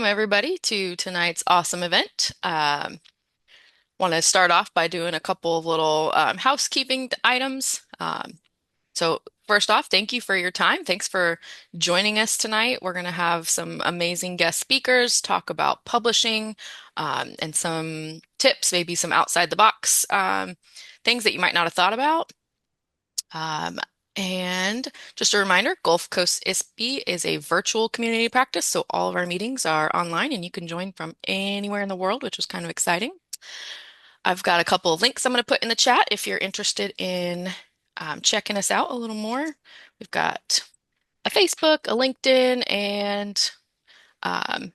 everybody, to tonight's awesome event. Want to start off by doing a couple of little housekeeping items. So, first off, thank you for your time. Thanks for joining us tonight. We're going to have some amazing guest speakers talk about publishing and some tips, maybe some outside the box things that you might not have thought about. Um, and just a reminder, Gulf Coast ISPI is a virtual community practice, so all of our meetings are online and you can join from anywhere in the world, which was kind of exciting. I've got a couple of links I'm going to put in the chat if you're interested in checking us out a little more. We've got a Facebook, a LinkedIn, and um,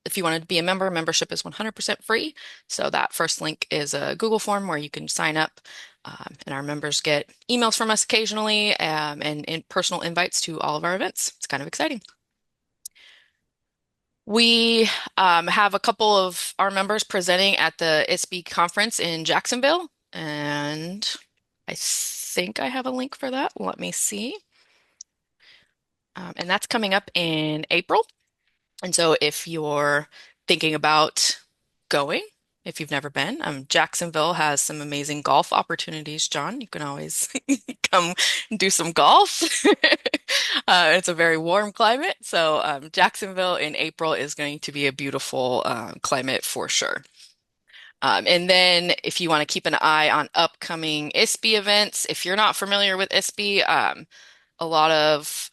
if you want to be a member, membership is 100% free. So that first link is a Google form where you can sign up. And our members get emails from us occasionally and personal invites to all of our events. It's kind of exciting. We have a couple of our members presenting at the ISPI conference in Jacksonville, and I think I have a link for that. Let me see. And that's coming up in April. And so if you're thinking about going, if you've never been, Jacksonville has some amazing golf opportunities, John. You can always come do some golf. It's a very warm climate. So Jacksonville in April is going to be a beautiful climate for sure. And then if you want to keep an eye on upcoming ISPI events, if you're not familiar with ISPI, a lot of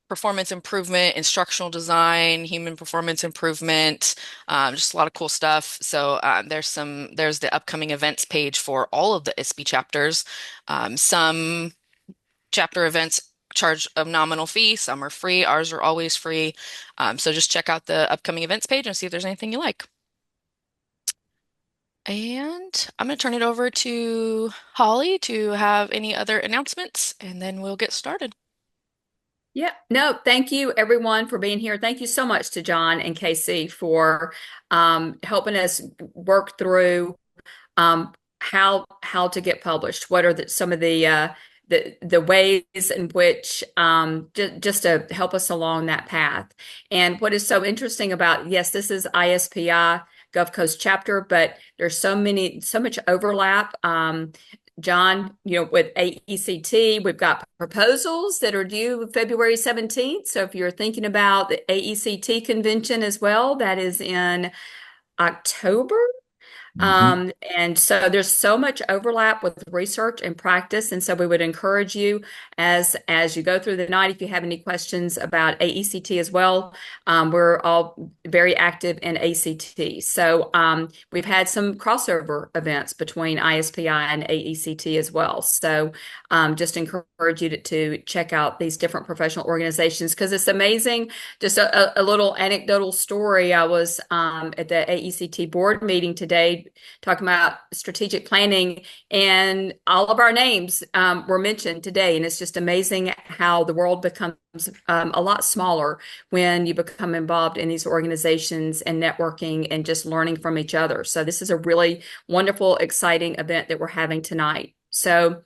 performance improvement, instructional design, human performance improvement, just a lot of cool stuff. So there's the upcoming events page for all of the ISPI chapters. Some chapter events charge a nominal fee, some are free, ours are always free. So just check out the upcoming events page and see if there's anything you like. And I'm going to turn it over to Holly to have any other announcements, and then we'll get started. Yeah, no, thank you everyone for being here. Thank you so much to John and Casey for helping us work through how to get published. What are some of the ways in which just to help us along that path. And what is so interesting about, yes, this is ISPI Gulf Coast chapter, but there's so much overlap. John, with AECT, we've got proposals that are due February 17th. So if you're thinking about the AECT convention as well, that is in October. Mhm. And so there's so much overlap with research and practice. And so we would encourage you as you go through the night, if you have any questions about AECT as well, we're all very active in ACT. So we've had some crossover events between ISPI and AECT as well. So just encourage you to check out these different professional organizations because it's amazing. Just a little anecdotal story. I was at the AECT board meeting today talking about strategic planning, and all of our names were mentioned today. And it's just amazing how the world becomes a lot smaller when you become involved in these organizations and networking and just learning from each other. So this is a really wonderful, exciting event that we're having tonight. So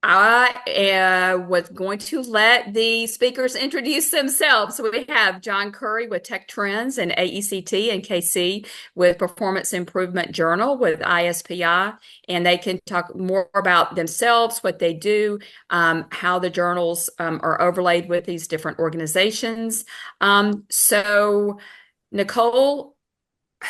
I was going to let the speakers introduce themselves. So we have John Curry with Tech Trends and AECT, and KC with Performance Improvement Journal with ISPI. And they can talk more about themselves, what they do, how the journals are overlaid with these different organizations. So Nicole,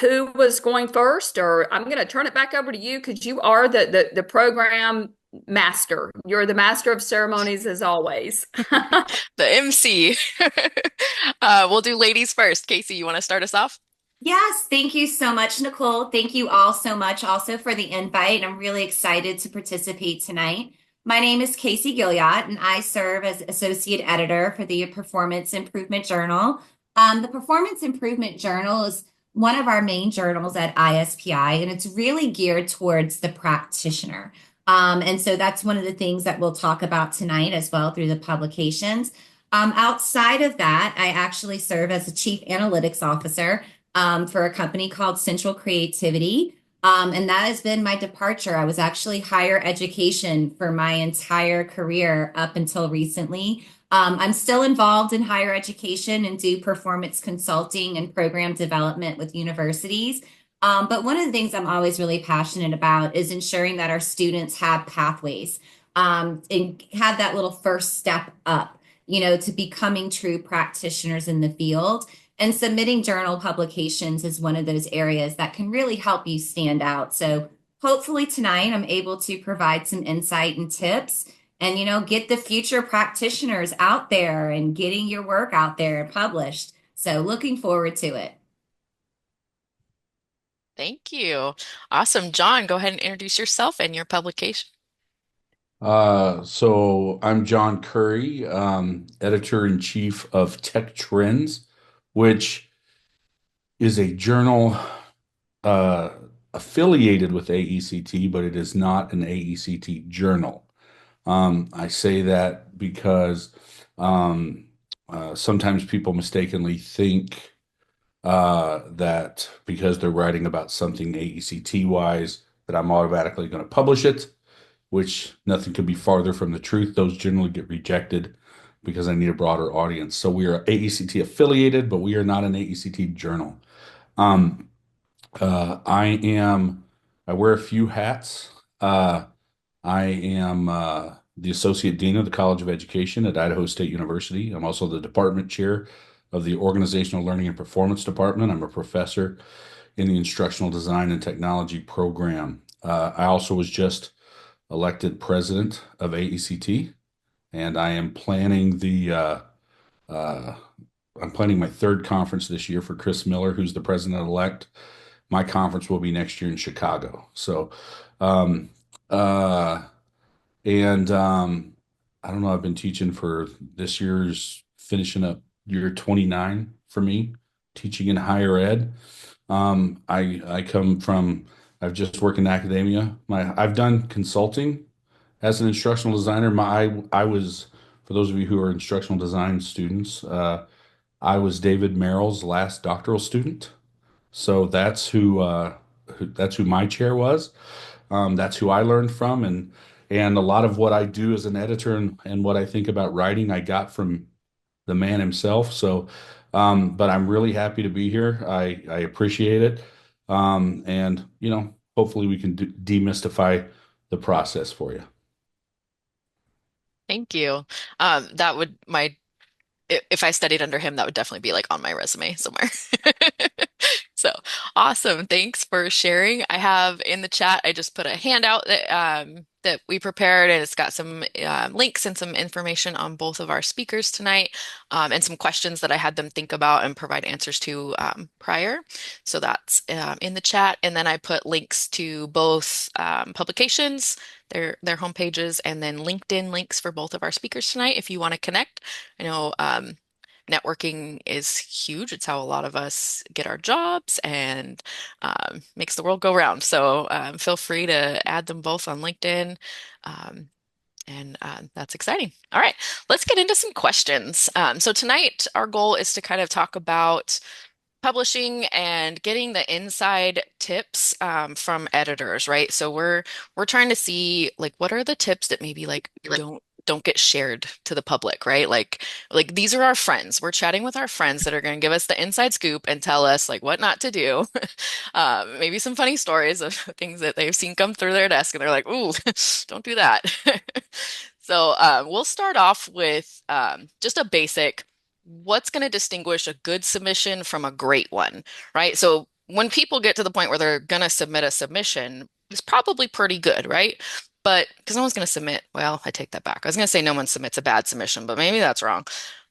who was going first? Or I'm going to turn it back over to you because you are the program master. You're the master of ceremonies as always. The MC. We'll do ladies first. Casey, you want to start us off? Yes, thank you so much, Nicole. Thank you all so much also for the invite. I'm really excited to participate tonight. My name is Casey Guillot, and I serve as Associate Editor for the Performance Improvement Journal. The Performance Improvement Journal is one of our main journals at ISPI, and it's really geared towards the practitioner. And so that's one of the things that we'll talk about tonight as well through the publications. Outside of that, I actually serve as a Chief Analytics Officer for a company called Central Creativity. And that has been my departure. I was actually higher education for my entire career up until recently. I'm still involved in higher education and do performance consulting and program development with universities. But one of the things I'm always really passionate about is ensuring that our students have pathways and have that little first step up, to becoming true practitioners in the field. And submitting journal publications is one of those areas that can really help you stand out. So hopefully tonight I'm able to provide some insight and tips and, get the future practitioners out there and getting your work out there and published. So looking forward to it. Thank you. Awesome. John, go ahead and introduce yourself and your publication. So I'm John Curry, editor-in-chief of Tech Trends, which is a journal uh, affiliated with AECT, but it is not an AECT journal. I say that because sometimes people mistakenly think that because they're writing about something AECT wise, that I'm automatically going to publish it, which nothing could be farther from the truth. Those generally get rejected because I need a broader audience. So we are AECT affiliated, but we are not an AECT journal. Um, uh, I am, I wear a few hats. I am the Associate Dean of the College of Education at Idaho State University. I'm also the department chair of the Organizational Learning and Performance Department. I'm a professor in the Instructional Design and Technology program. I also was just elected president of AECT, and I am planning uh, I'm planning my third conference this year for Chris Miller, who's the president-elect. My conference will be next year in Chicago. So, um, uh, and I don't know, I've been teaching for this year's finishing up year 29 for me, teaching in higher ed. I come from I've just worked in academia. I've done consulting as an instructional designer. I was, for those of you who are instructional design students, I was David Merrill's last doctoral student. So that's who my chair was. That's who I learned from, and a lot of what I do as an editor and what I think about writing, I got from the man himself. So, but I'm really happy to be here. I appreciate it, and hopefully we can demystify the process for you. Thank you. That would my if I studied under him, that would definitely be like on my resume somewhere. So awesome. Thanks for sharing. I have in the chat, I just put a handout that we prepared, and it's got some links and some information on both of our speakers tonight, and some questions that I had them think about and provide answers to prior. So that's in the chat. And then I put links to both publications, their homepages, and then LinkedIn links for both of our speakers tonight if you want to connect. I know networking is huge. It's how a lot of us get our jobs and makes the world go round. So feel free to add them both on LinkedIn. Um, and that's exciting. All right, let's get into some questions. So tonight, our goal is to kind of talk about publishing and getting the inside tips from editors, right? So we're trying to see like what are the tips that maybe like don't get shared to the public, right? Like these are our friends. We're chatting with our friends that are going to give us the inside scoop and tell us like what not to do. Maybe some funny stories of things that they've seen come through their desk and they're like, "Ooh, don't do that." So we'll start off with just a basic what's going to distinguish a good submission from a great one, right? So when people get to the point where they're going to submit a submission, it's probably pretty good, right? But because no one's going to submit, well, I take that back. I was going to say no one submits a bad submission, but maybe that's wrong.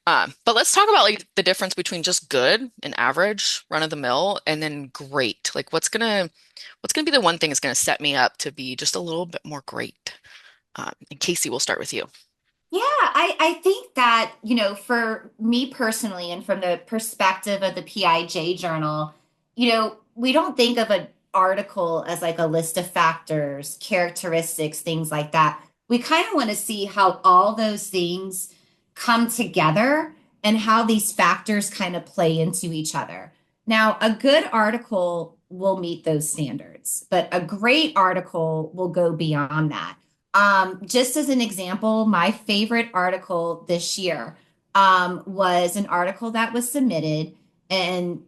But let's talk about like the difference between just good and average, run of the mill, and then great. Like what's gonna be the one thing that's gonna set me up to be just a little bit more great? And Casey, we'll start with you. Yeah, I think that, for me personally, and from the perspective of the PIJ journal, we don't think of an article as like a list of factors, characteristics, things like that. We kind of want to see how all those things come together and how these factors kind of play into each other. Now, a good article will meet those standards, but a great article will go beyond that. Just as an example, my favorite article this year was an article that was submitted, and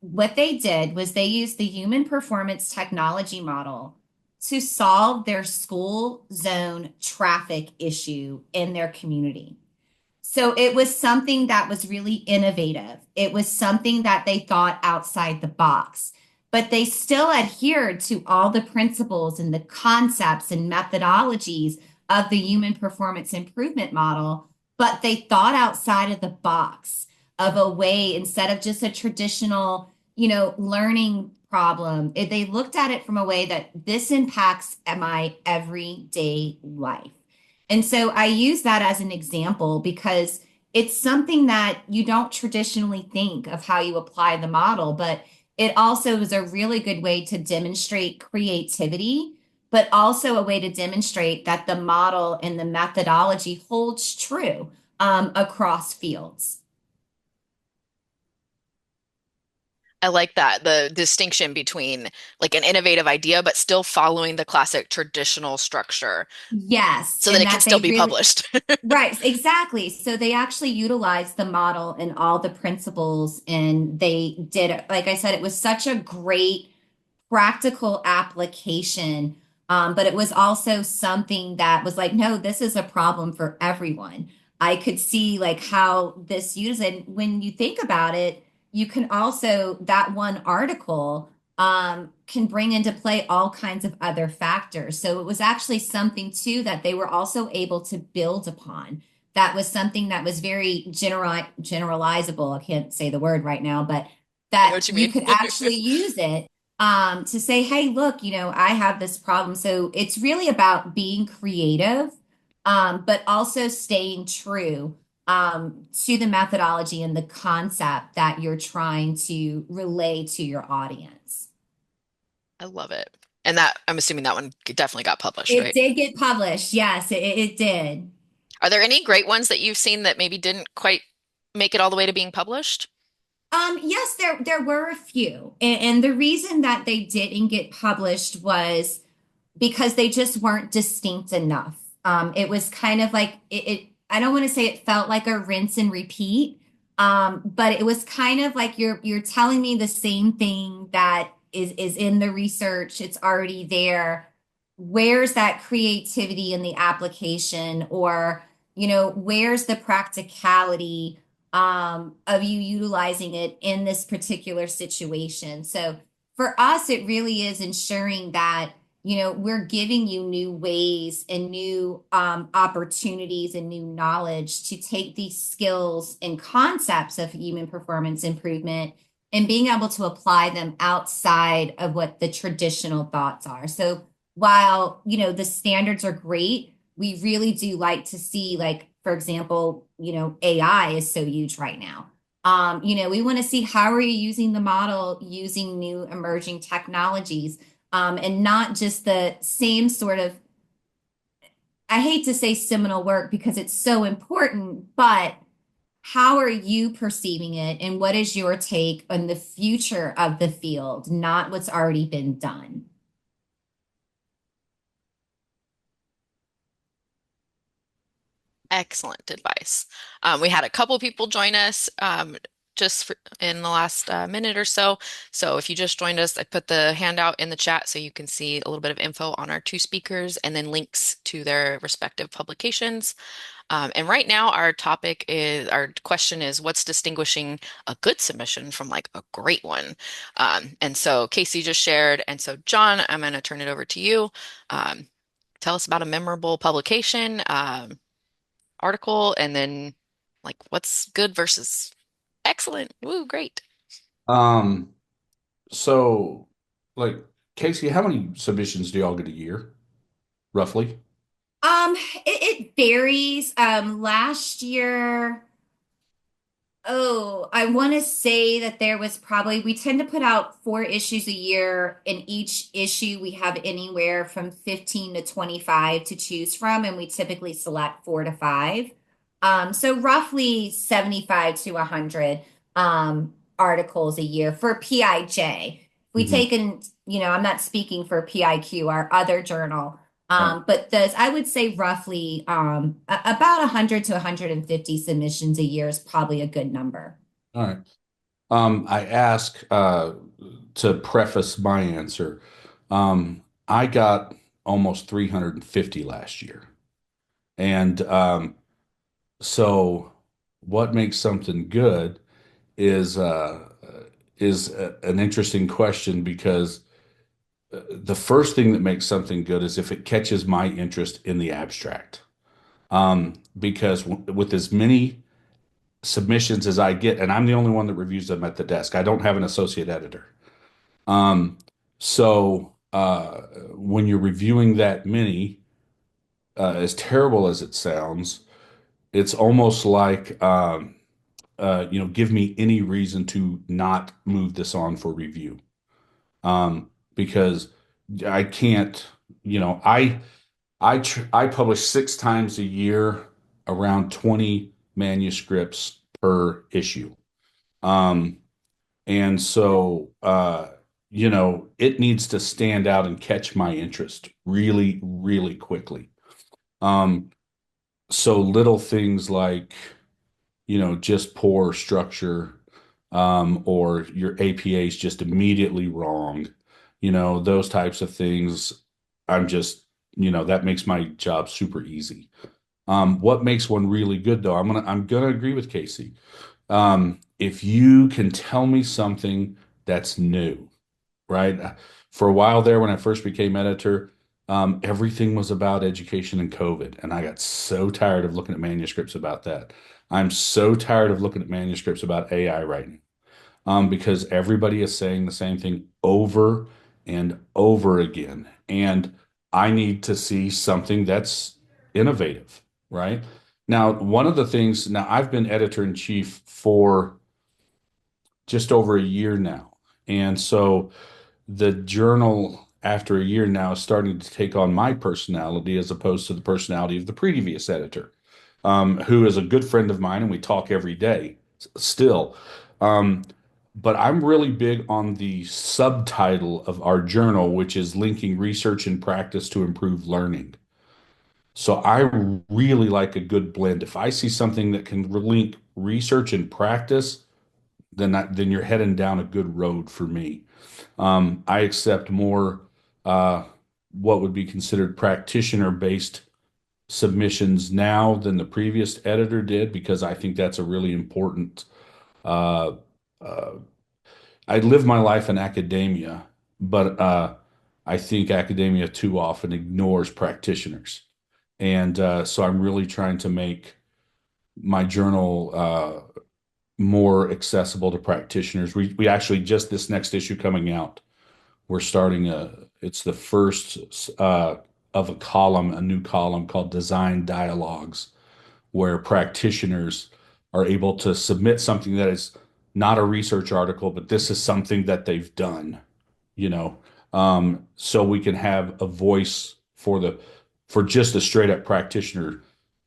what they did was they used the human performance technology model to solve their school zone traffic issue in their community. So it was something that was really innovative. It was something that they thought outside the box, but they still adhered to all the principles and the concepts and methodologies of the human performance improvement model, but they thought outside of the box of a way instead of just a traditional, learning problem. They looked at it from a way that this impacts my everyday life. And so I use that as an example because it's something that you don't traditionally think of how you apply the model, but it also is a really good way to demonstrate creativity, but also a way to demonstrate that the model and the methodology holds true across fields. I like that, the distinction between like an innovative idea, but still following the classic traditional structure Yes, so that and it can that still they be really, published. right, exactly. So they actually utilized the model and all the principles, and they did it. Like I said, it was such a great practical application. But it was also something that was like, no, this is a problem for everyone. I could see like how this use it. When you think about it, you can also, that one article can bring into play all kinds of other factors. So it was actually something too that they were also able to build upon. That was something that was very generalizable. I can't say the word right now, but I know that what you you mean. could actually use it to say, hey, look, I have this problem. So it's really about being creative, but also staying true to the methodology and the concept that you're trying to relay to your audience. I love it. And that I'm assuming that one definitely got published, It right? did get published. Yes, it did. Are there any great ones that you've seen that maybe didn't quite make it all the way to being published? Yes, there were a few, and the reason that they didn't get published was because they just weren't distinct enough. It was kind of like I don't want to say it felt like a rinse and repeat, but it was kind of like you're telling me the same thing that is in the research. It's already there. Where's that creativity in the application, or where's the practicality of you utilizing it in this particular situation? So for us, it really is ensuring that we're giving you new ways and new opportunities and new knowledge to take these skills and concepts of human performance improvement and being able to apply them outside of what the traditional thoughts are. So while, the standards are great, we really do like to see, like, for example, AI is so huge right now. We want to see how are you using the model using new emerging technologies and not just the same sort of, I hate to say seminal work because it's so important, but how are you perceiving it and what is your take on the future of the field, not what's already been done? Excellent advice. We had a couple people join us in the last minute or so. So if you just joined us, I put the handout in the chat so you can see a little bit of info on our two speakers and then links to their respective publications. And right now, our question is, what's distinguishing a good submission from like a great one? And so Casey just shared. And so, John, I'm going to turn it over to you. Um, Tell us about a memorable publication, article, and then like what's good versus excellent. Woo, great. Um, so like Casey, how many submissions do y'all get a year, roughly? It varies. Last year, oh, I want to say that there was probably, we tend to put out 4 issues a year. In each issue, we have anywhere from 15 to 25 to choose from, and we typically select 4 to 5. So roughly 75 to 100 articles a year for PIJ. We Hmm. take in, I'm not speaking for PIQ, our other journal. All But those, I would say roughly about 100 to 150 submissions a year is probably a good number. right. I ask to preface my answer. I got almost 350 last year. And so what makes something good is an interesting question because the first thing that makes something good is if it catches my interest in the abstract. Because with as many submissions as I get, and I'm the only one that reviews them at the desk, I don't have an associate editor. Um, so when you're reviewing that many, as terrible as it sounds, it's almost like give me any reason to not move this on for review. Because I can't, you know, I publish 6 times a year, around 20 manuscripts per issue. Um, and so it needs to stand out and catch my interest really, really quickly. Um, so little things like, just poor structure, or your APA is just immediately wrong, those types of things. I'm just, that makes my job super easy. What makes one really good though? I'm gonna agree with Casey. If you can tell me something that's new, right? For a while there, when I first became editor, everything was about education and COVID, and I got so tired of looking at manuscripts about that. I'm so tired of looking at manuscripts about AI writing, because everybody is saying the same thing over and over again, and I need to see something that's innovative, right? Now, one of the things, now I've been editor in chief for just over a year now, and so the journal after a year now is starting to take on my personality as opposed to the personality of the previous editor, who is a good friend of mine and we talk every day still. Um, but I'm really big on the subtitle of our journal, which is linking research and practice to improve learning. So I really like a good blend. If I see something that can link research and practice, then you're heading down a good road for me. I accept more uh, what would be considered practitioner-based submissions now than the previous editor did because I think that's a really important. Uh, uh, I live my life in academia, but I think academia too often ignores practitioners, and so I'm really trying to make my journal more accessible to practitioners. We actually just this next issue coming out. We're starting it's the first of a new column called Design Dialogues, where practitioners are able to submit something that is not a research article, but this is something that they've done, you know, so we can have a voice for just a straight up practitioner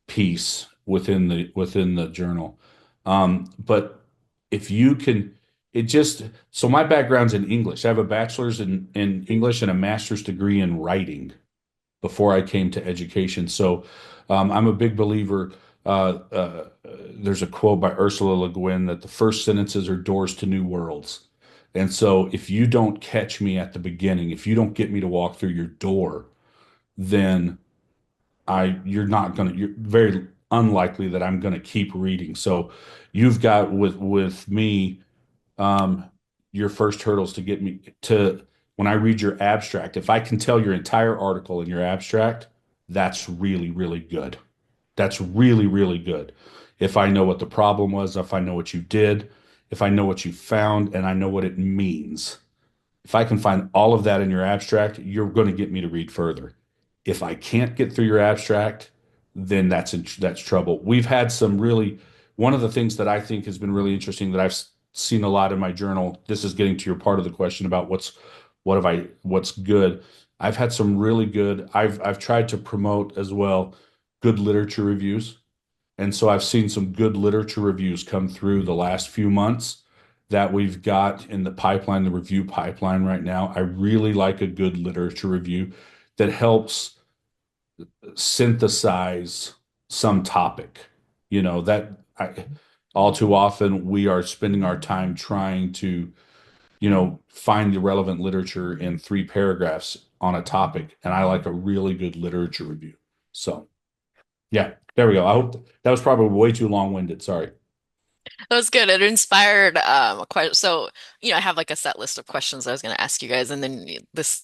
piece within the journal. But if you can, it just so my background's in English. I have a bachelor's in English and a master's degree in writing before I came to education. So I'm a big believer. There's a quote by Ursula Le Guin that the first sentences are doors to new worlds. And so if you don't catch me at the beginning, if you don't get me to walk through your door, then you're very unlikely that I'm gonna keep reading. So you've got with me, um, your first hurdles to get me to when I read your abstract. If I can tell your entire article in your abstract, that's really, really good. That's really, really good. If I know what the problem was, if I know what you did, if I know what you found, and I know what it means. If I can find all of that in your abstract, you're going to get me to read further. If I can't get through your abstract, then that's trouble. We've had some really one of the things that I think has been really interesting that I've seen a lot in my journal. This is getting to your part of the question about what's good. I've had some really good. I've tried to promote as well good literature reviews. And so I've seen some good literature reviews come through the last few months that we've got in the pipeline, the review pipeline right now. I really like a good literature review that helps. synthesize some topic. You know, all too often we are spending our time trying to, find the relevant literature in 3 paragraphs on a topic. And I like a really good literature review. So, yeah, there we go. I hope that was probably way too long-winded. Sorry. That was good. It inspired a question. So, I have like a set list of questions I was going to ask you guys, and then this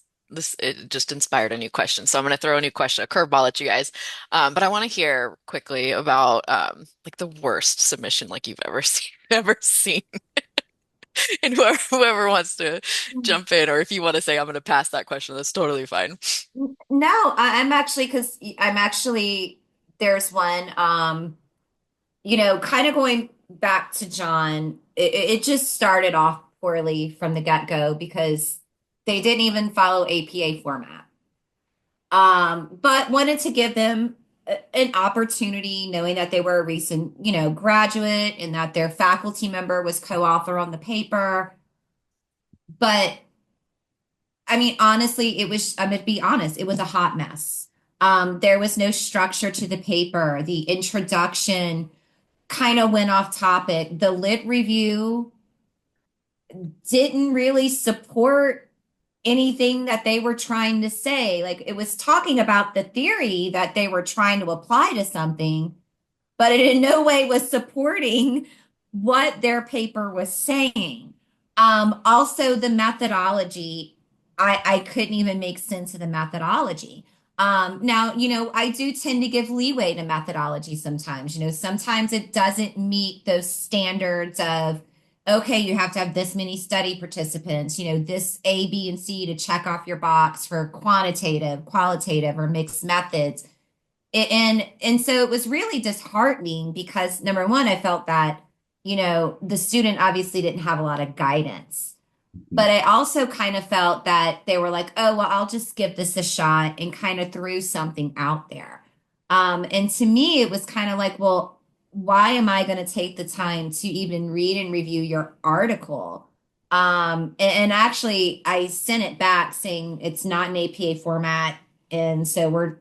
it just inspired a new question. So I'm going to throw a new question, a curveball at you guys. But I want to hear quickly about like the worst submission like you've ever seen, ever seen. And whoever wants to jump in, or if you want to say I'm going to pass that question, that's totally fine. No, I'm actually because I'm actually there's one kind of going back to John, it just started off poorly from the get-go because they didn't even follow APA format. But wanted to give them an opportunity, knowing that they were a recent, graduate and that their faculty member was co-author on the paper. But I mean, honestly, I'm going to be honest, it was a hot mess. There was no structure to the paper. The introduction kind of went off topic. The lit review didn't really support anything that they were trying to say. Like it was talking about the theory that they were trying to apply to something, but it in no way was supporting what their paper was saying. Also, the methodology, I couldn't even make sense of the methodology. Now, I do tend to give leeway to methodology sometimes. Sometimes it doesn't meet those standards of, okay, you have to have this many study participants, this A, B, and C to check off your box for quantitative, qualitative, or mixed methods. And so it was really disheartening because number one, I felt that, the student obviously didn't have a lot of guidance. But I also kind of felt that they were like, oh, well, I'll just give this a shot and kind of threw something out there. And to me, it was kind of like, well, why am I going to take the time to even read and review your article? And actually, I sent it back saying it's not an APA format. And so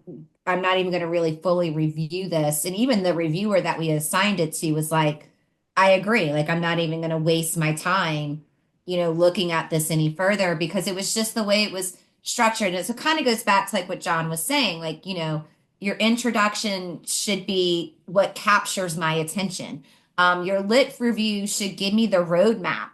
I'm not even going to really fully review this. And even the reviewer that we assigned it to was like, I agree. Like, I'm not even going to waste my time, looking at this any further because it was just the way it was structured. And so it kind of goes back to like what John was saying, like, your introduction should be what captures my attention. Your lit review should give me the roadmap,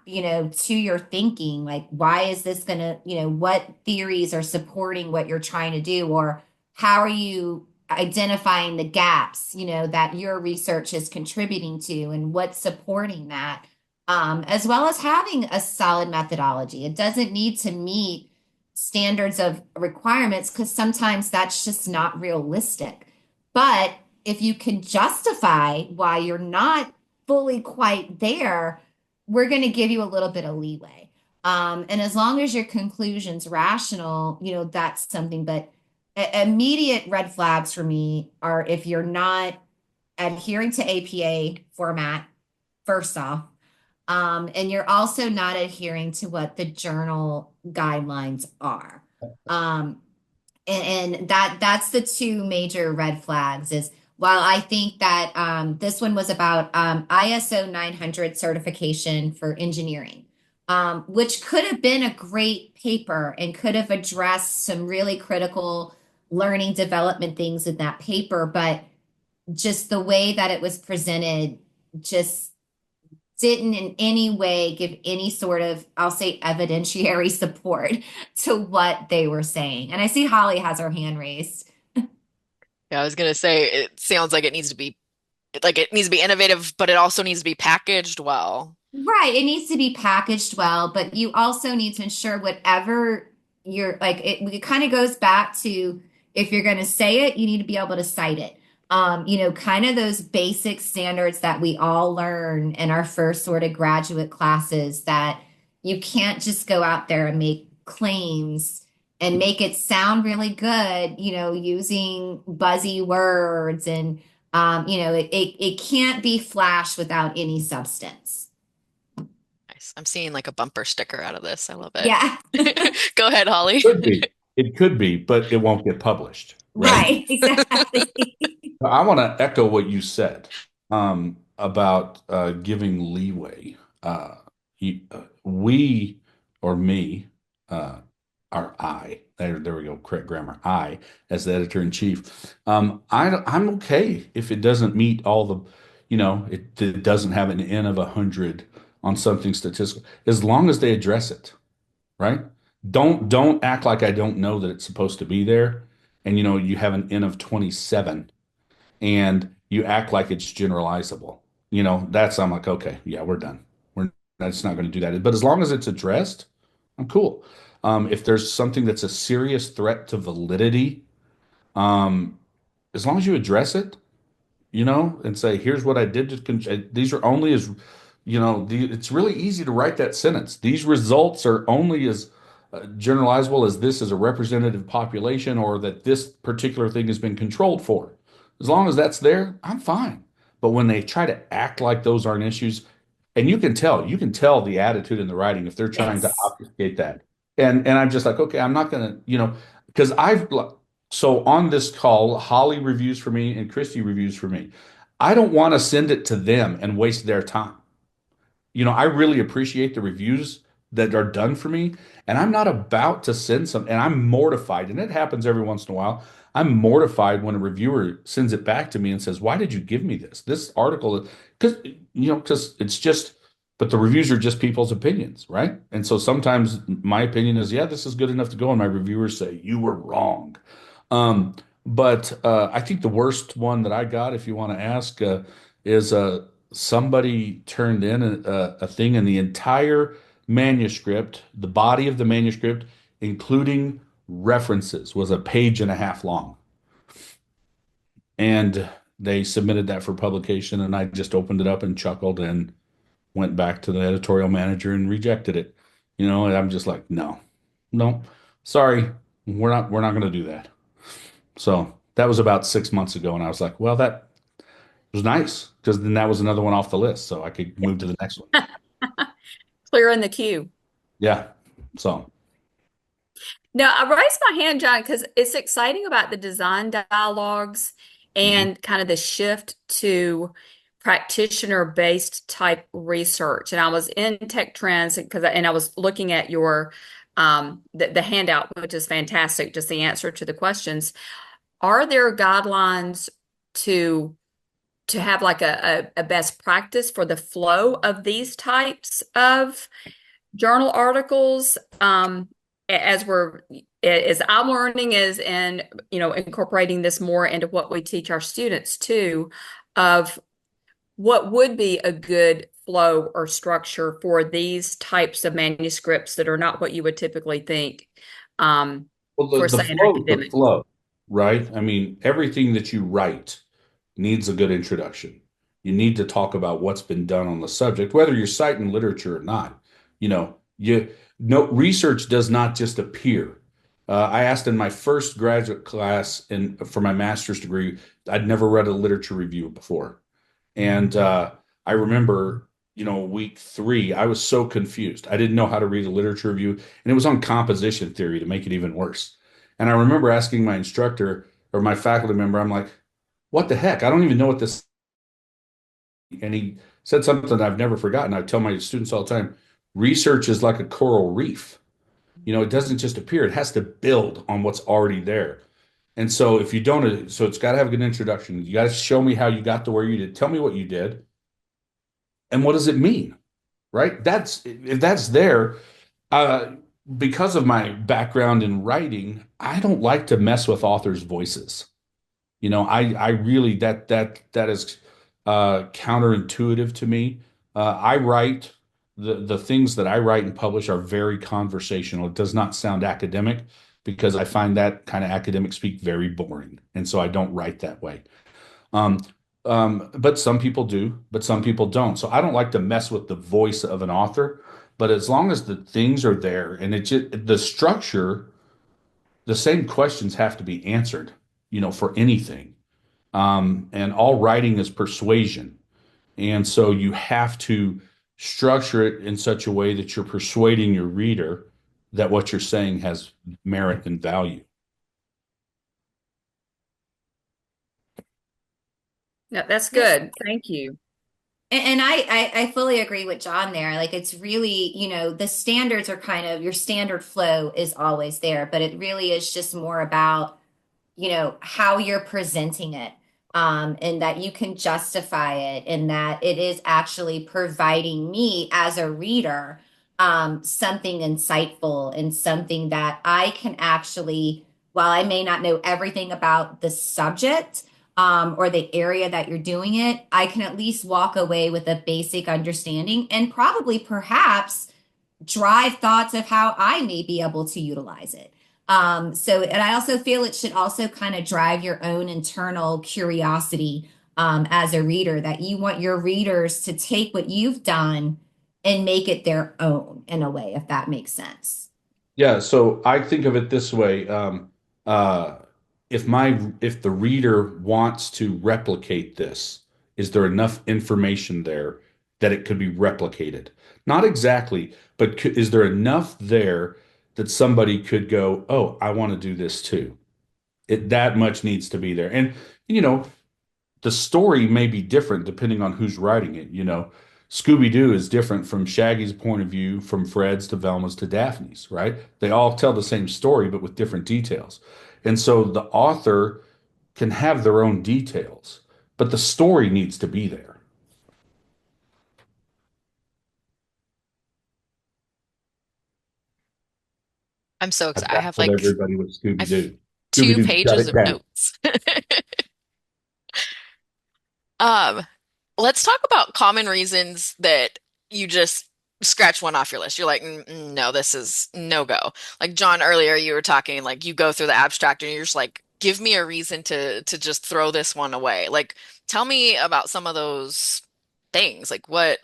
to your thinking. Like, why is this going to, what theories are supporting what you're trying to do? Or how are you identifying the gaps, that your research is contributing to and what's supporting that? As well as having a solid methodology. It doesn't need to meet standards of requirements because sometimes that's just not realistic. But if you can justify why you're not fully quite there, we're going to give you a little bit of leeway. And as long as your conclusion's rational, that's something. But immediate red flags for me are if you're not adhering to APA format, first off, and you're also not adhering to what the journal guidelines are. And that's the two major red flags is while I think that this one was about ISO 900 certification for engineering, which could have been a great paper and could have addressed some really critical learning development things in that paper, but just the way that it was presented just didn't in any way give any sort of, I'll say, evidentiary support to what they were saying. And I see Holly has her hand raised. Yeah, I was going to say it sounds like it needs to be innovative, but it also needs to be packaged well. Right. It needs to be packaged well, but you also need to ensure whatever you're like, it kind of goes back to if you're going to say it, you need to be able to cite it. Kind of those basic standards that we all learn in our first sort of graduate classes that you can't just go out there and make claims and make it sound really good, using buzzy words and, it can't be flash without any substance. Nice. I'm seeing like a bumper sticker out of this. I love it. Yeah. Go ahead, Holly. Could be. It could be, but it won't get published. right? Right, exactly. I want to echo what you said about giving leeway. We or me, uh, or I, there we go, correct grammar. I, as the editor in chief, I'm okay if it doesn't meet all the, it doesn't have an N of 100 on something statistical, as long as they address it, right? Don't act like I don't know that it's supposed to be there, and you have an N of 27 and you act like it's generalizable. I'm like, okay, yeah, we're done. That's not going to do that. But as long as it's addressed, I'm cool. If there's something that's a serious threat to validity, um, as long as you address it, and say, here's what I did these are only as, it's really easy to write that sentence. These results are only as generalizable as this is a representative population or that this particular thing has been controlled for. As long as that's there, I'm fine. But when they try to act like those aren't issues, and you can tell the attitude in the writing if they're trying to Yes. obfuscate that. And I'm just like, okay, I'm not gonna, because so on this call, Holly reviews for me and Christy reviews for me. I don't want to send it to them and waste their time. I really appreciate the reviews that are done for me, and I'm not about to send some, and I'm mortified, and it happens every once in a while. I'm mortified when a reviewer sends it back to me and says, "Why did you give me this? This article?" Because it's just, but the reviews are just people's opinions, right? And so sometimes my opinion is, yeah, this is good enough to go, and my reviewers say, you were wrong. Um, but I think the worst one that I got, if you want to ask, is somebody turned in a thing in the entire manuscript, the body of the manuscript, including references, was a page and a half long. And they submitted that for publication, and I just opened it up and chuckled and went back to the editorial manager and rejected it. And I'm just like, no, no, sorry, we're not going to do that. So that was about 6 months ago, and I was like, well, that was nice because then that was another one off the list, so I could move to the next one. Clear in the queue. Yeah. So, Now, I raised my hand, John, because it's exciting about the design dialogues mhm. and kind of the shift to practitioner-based type research. And I was in Tech Trends and I was looking at your the handout, which is fantastic, just the answer to the questions. Are there guidelines to have like a best practice for the flow of these types of journal articles, as I'm learning is and incorporating this more into what we teach our students too, of what would be a good flow or structure for these types of manuscripts that are not what you would typically think, Well, for the say an flow is the academic. flow, right? I mean, everything that you write needs a good introduction. You need to talk about what's been done on the subject, whether you're citing literature or not. You no research does not just appear. I asked in my first graduate class for my master's degree, I'd never read a literature review before. And I remember, week 3, I was so confused. I didn't know how to read a literature review, and it was on composition theory to make it even worse. And I remember asking my instructor or my faculty member, I'm like, what the heck? I don't even know what this. And he said something I've never forgotten. I tell my students all the time, research is like a coral reef. It doesn't just appear, it has to build on what's already there. And so if you don't, so it's got to have a good introduction. You got to show me how you got to where you did. Tell me what you did. And what does it mean? Right? That's if that's there. Uh, because of my background in writing, I don't like to mess with authors' voices. I really that is counterintuitive to me. I write the things that I write and publish are very conversational. It does not sound academic because I find that kind of academic speak very boring, and so I don't write that way. Um, but some people do, but some people don't. So I don't like to mess with the voice of an author. But as long as the things are there and the structure, the same questions have to be answered, for anything. And all writing is persuasion. And so you have to structure it in such a way that you're persuading your reader that what you're saying has merit and value. Yeah, that's Yes. good. Thank you. And I fully agree with John there. Like it's really, the standards are kind of your standard flow is always there, but it really is just more about how you're presenting it, and that you can justify it, and that it is actually providing me as a reader something insightful and something that I can actually, while I may not know everything about the subject, or the area that you're doing it, I can at least walk away with a basic understanding and probably perhaps drive thoughts of how I may be able to utilize it. And I also feel it should also kind of drive your own internal curiosity, as a reader, that you want your readers to take what you've done and make it their own in a way, if that makes sense. Yeah, so I think of it this way. Uh, if the reader wants to replicate this, is there enough information there that it could be replicated? Not exactly, but is there enough there that somebody could go, "Oh, I want to do this too." It that much needs to be there. And you know, the story may be different depending on who's writing it. Scooby-Doo is different from Shaggy's point of view, from Fred's to Velma's to Daphne's, right? They all tell the same story, but with different details. And so the author can have their own details, but the story needs to be there. I'm so I've excited. baffled everybody with I have Scooby-Doo. two Scooby-Doo, shut pages it of down. notes. Um, let's talk about common reasons that you just scratch one off your list. You're like, No, this is no go." Like John, earlier you were talking, like you go through the abstract and you're just like, give me a reason to just throw this one away. Like, tell me about some of those things. Like, what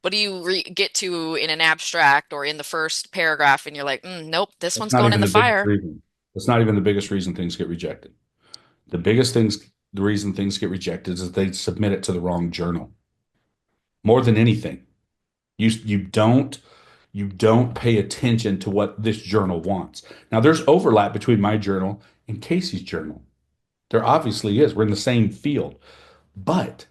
do you get to in an abstract or in the first paragraph, and you're like, nope, this That's one's not going in even the the biggest fire. reason. That's not even the biggest reason things get rejected. The biggest things, the reason things get rejected is that they submit it to the wrong journal. More than anything, you don't pay attention to what this journal wants. Now, there's overlap between my journal and Casey's journal. There obviously is. We're in the same field, but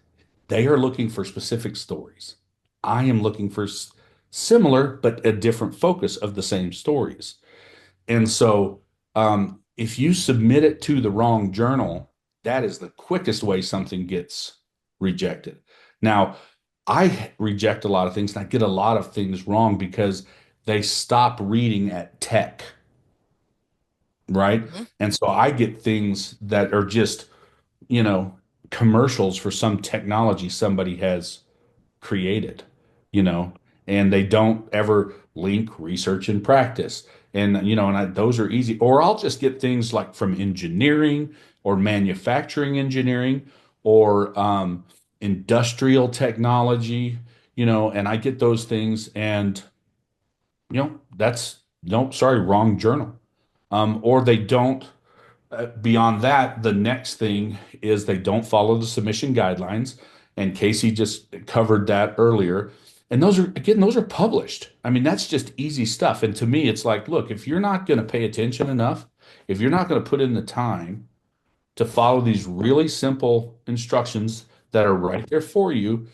they are looking for specific stories. I am looking for similar but a different focus of the same stories. And so, if you submit it to the wrong journal, that is the quickest way something gets rejected. Now, I reject a lot of things and I get a lot of things wrong because they stop reading at tech, right? Mhm. And so I get things that are just, you know, commercials for some technology somebody has created, you know, and they don't ever link research and practice. Those are easy. Or I'll just get things like from engineering or manufacturing engineering or industrial technology, and I get those things and, that's, no, sorry, wrong journal. Or they don't beyond that, the next thing is they don't follow the submission guidelines. And Casey just covered that earlier. And those are published. I mean, that's just easy stuff. And to me, it's like, look, if you're not going to pay attention enough, if you're not going to put in the time to follow these really simple instructions that are right there for you,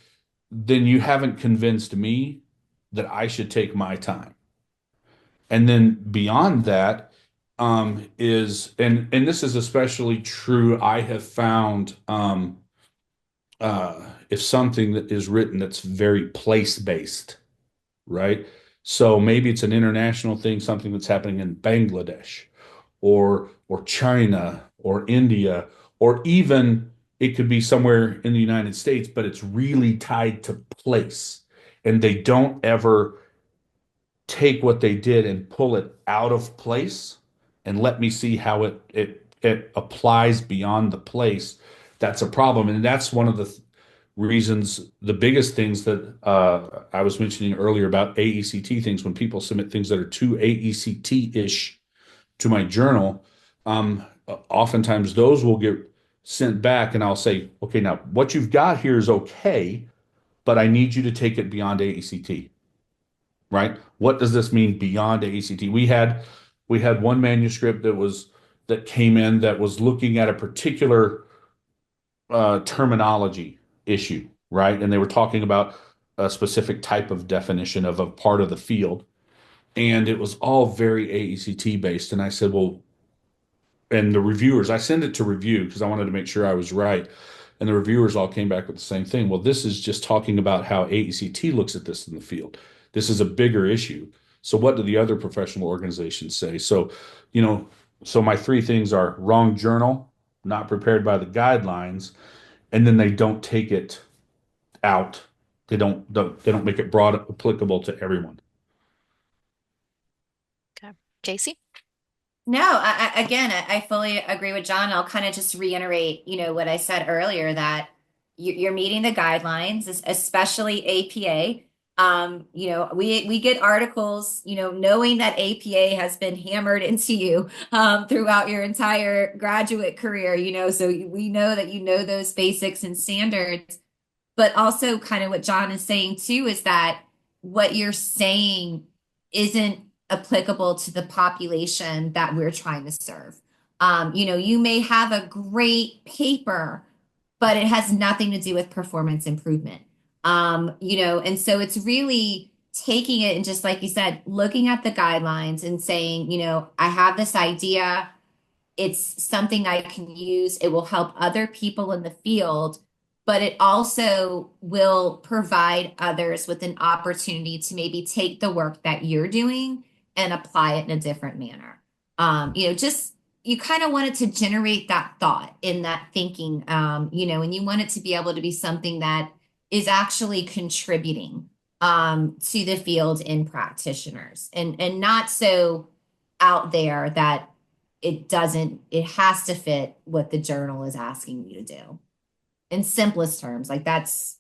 then you haven't convinced me that I should take my time. And then beyond that, and this is especially true, I have found, if something that is written that's very place-based, right? So maybe it's an international thing, something that's happening in Bangladesh or China or India, or even it could be somewhere in the United States, but it's really tied to place. And they don't ever take what they did and pull it out of place and let me see how it applies beyond the place. That's a problem, and that's one of the reasons, the biggest things that I was mentioning earlier about AECT things. When people submit things that are too AECT-ish to my journal, oftentimes those will get sent back, and I'll say, okay, now what you've got here is okay, but I need you to take it beyond AECT, right? What does this mean beyond AECT? We had one manuscript that came in that was looking at a particular terminology issue, right? And they were talking about a specific type of definition of a part of the field, and it was all very AECT based. And I said, well, and the reviewers, I sent it to review because I wanted to make sure I was right. And the reviewers all came back with the same thing. Well, this is just talking about how AECT looks at this in the field. This is a bigger issue. So what do the other professional organizations say? So, you know, so my three things are wrong journal, not prepared by the guidelines, and then they don't take it out. They don't make it broad applicable to everyone. Okay. Casey? No, again, I fully agree with John. I'll kind of just reiterate, what I said earlier that you're meeting the guidelines, especially APA. We get articles, knowing that APA has been hammered into you throughout your entire graduate career, so we know that you know those basics and standards. But also, kind of what John is saying too, is that what you're saying isn't applicable to the population that we're trying to serve. You may have a great paper, but it has nothing to do with performance improvement. And so it's really taking it and just like you said, looking at the guidelines and saying, I have this idea. It's something I can use. It will help other people in the field, but it also will provide others with an opportunity to maybe take the work that you're doing and apply it in a different manner. Just you kind of want it to generate that thought in that thinking, and you want it to be able to be something that is actually contributing to the field in practitioners and not so out there that it has to fit what the journal is asking you to do. In simplest terms, like that's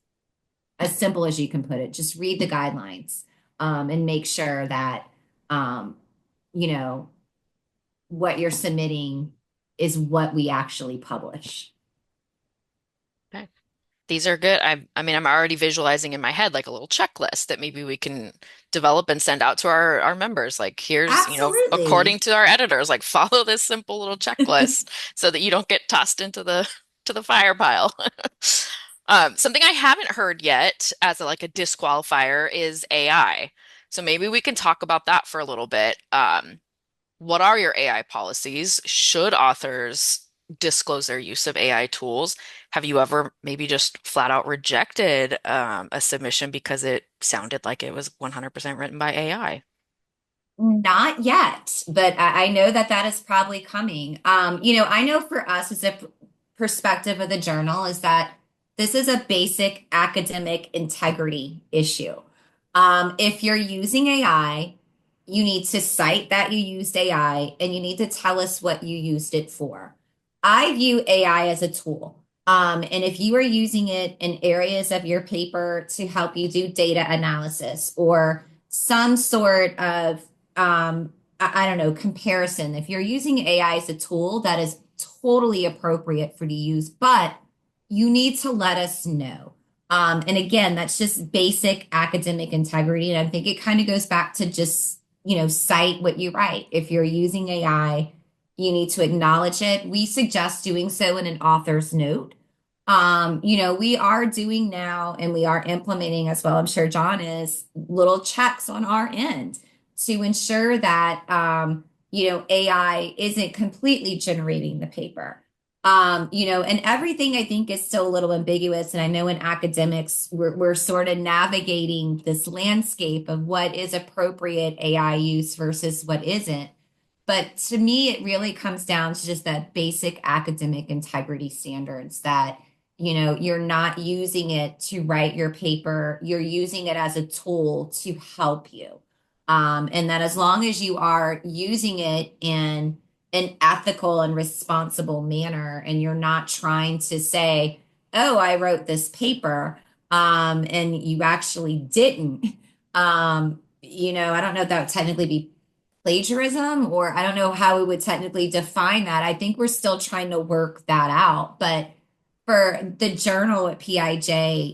as simple as you can put it. Just read the guidelines and make sure that, you know, what you're submitting is what we actually publish. Okay. These are good. I mean, I'm already visualizing in my head like a little checklist that maybe we can develop and send out to our members. Like, here's, according Absolutely. to our editors, like follow this simple little checklist so that you don't get tossed into the fire pile. Something I haven't heard yet as like a disqualifier is AI. So maybe we can talk about that for a little bit. What are your AI policies? Should authors disclose their use of AI tools? Have you ever maybe just flat out rejected a submission because it sounded like it was 100% written by AI? Not yet, but I know that that is probably coming. I know for us as a perspective of the journal is that this is a basic academic integrity issue. If you're using AI, you need to cite that you used AI and you need to tell us what you used it for. I view AI as a tool. And if you are using it in areas of your paper to help you do data analysis or some sort of I don't know, comparison. If you're using AI as a tool, that is totally appropriate for to use, but you need to let us know. And again, that's just basic academic integrity. And I think it kind of goes back to just, cite what you write. If you're using AI, you need to acknowledge it. We suggest doing so in an author's note. We are doing now and we are implementing as well. I'm sure John is little checks on our end to ensure that AI isn't completely generating the paper. And everything I think is still a little ambiguous. And I know in academics, we're sort of navigating this landscape of what is appropriate AI use versus what isn't. But to me, it really comes down to just that basic academic integrity standards that, you're not using it to write your paper, you're using it as a tool to help you. And that as long as you are using it in an ethical and responsible manner, and you're not trying to say, oh, I wrote this paper, and you actually didn't. I don't know if that would technically be plagiarism, or I don't know how we would technically define that. I think we're still trying to work that out. But for the journal at PIJ,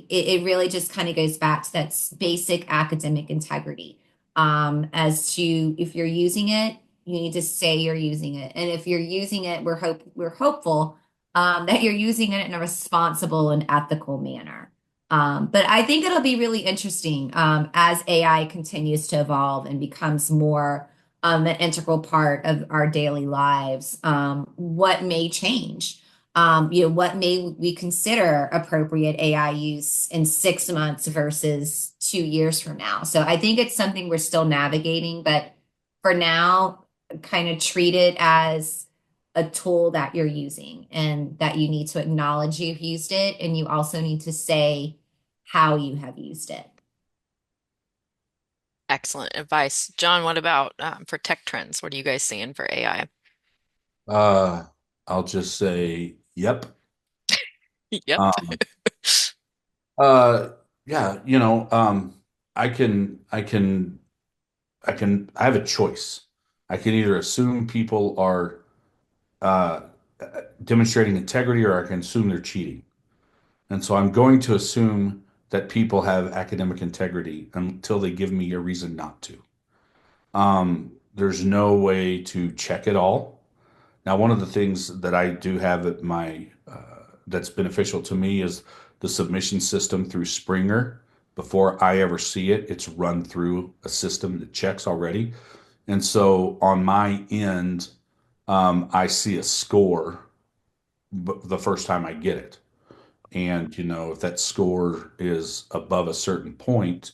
it really just kind of goes back to that basic academic integrity. As to if you're using it, you need to say you're using it. And if you're using it, we're hopeful that you're using it in a responsible and ethical manner. But I think it'll be really interesting as AI continues to evolve and becomes more an integral part of our daily lives. What may change? What may we consider appropriate AI use in 6 months versus 2 years from now? So I think it's something we're still navigating, but for now, kind of treat it as a tool that you're using and that you need to acknowledge you've used it. And you also need to say how you have used it. Excellent advice. John, what about for tech trends? What are you guys seeing for AI? Uh, I'll just say, yep. Yep. Um, uh, yeah, I can, I can, I have a choice. I can either assume people are uh, demonstrating integrity, or I can assume they're cheating. And so I'm going to assume that people have academic integrity until they give me a reason not to. There's no way to check it all. Now, one of the things that I do have at my that's beneficial to me is the submission system through Springer. Before I ever see it, it's run through a system that checks already. And so on my end, I see a score the first time I get it. And, if that score is above a certain point,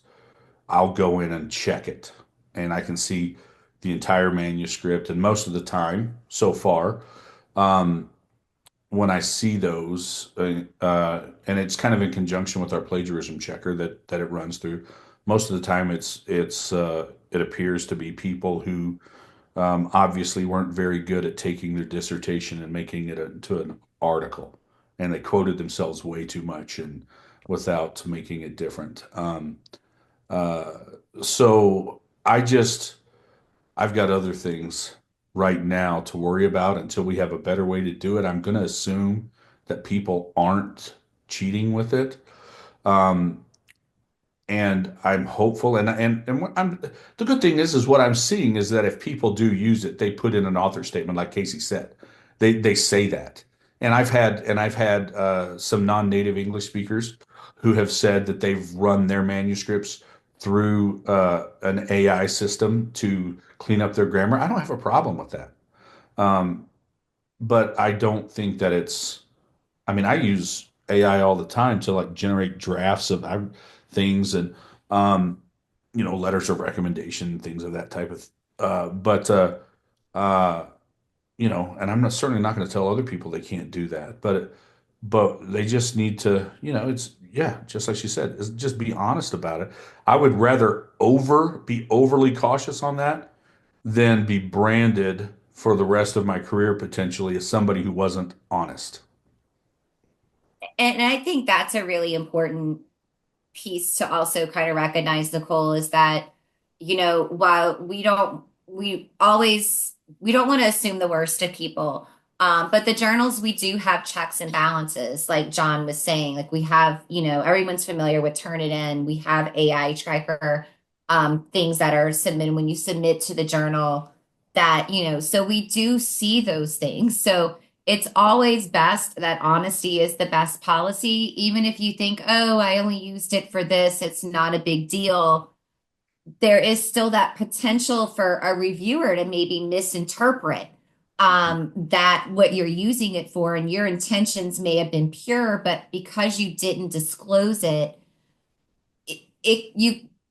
I'll go in and check it. And I can see the entire manuscript. And most of the time, so far, um, when I see those, and it's kind of in conjunction with our plagiarism checker that it runs through. Most of the time, it appears to be people who obviously weren't very good at taking their dissertation and making it into an article, and they quoted themselves way too much and without making it different. Uh, so I've got other things right now to worry about until we have a better way to do it. I'm going to assume that people aren't cheating with it. Um, and I'm hopeful. And what the good thing is what I'm seeing is that if people do use it, they put in an author statement, like Casey said. They say that. And I've had some non-native English speakers who have said that they've run their manuscripts through an AI system to clean up their grammar. I don't have a problem with that. Um, but I don't think that I mean, I use AI all the time to like generate drafts of things and um, letters of recommendation, things of that type of. But uh, and I'm certainly not going to tell other people they can't do that. But they just need to, it's yeah, just like she said, just be honest about it. I would rather be overly cautious on that than be branded for the rest of my career potentially as somebody who wasn't honest. And I think that's a really important piece to also kind of recognize, Nicole, is that, while we don't want to assume the worst of people. But the journals, we do have checks and balances, like John was saying. Like we have, everyone's familiar with Turnitin. We have AI tracker, things that are submitted when you submit to the journal that, so we do see those things. So it's always best that honesty is the best policy. Even if you think, oh, I only used it for this, it's not a big deal. There is still that potential for a reviewer to maybe misinterpret that what you're using it for, and your intentions may have been pure, but because you didn't disclose it,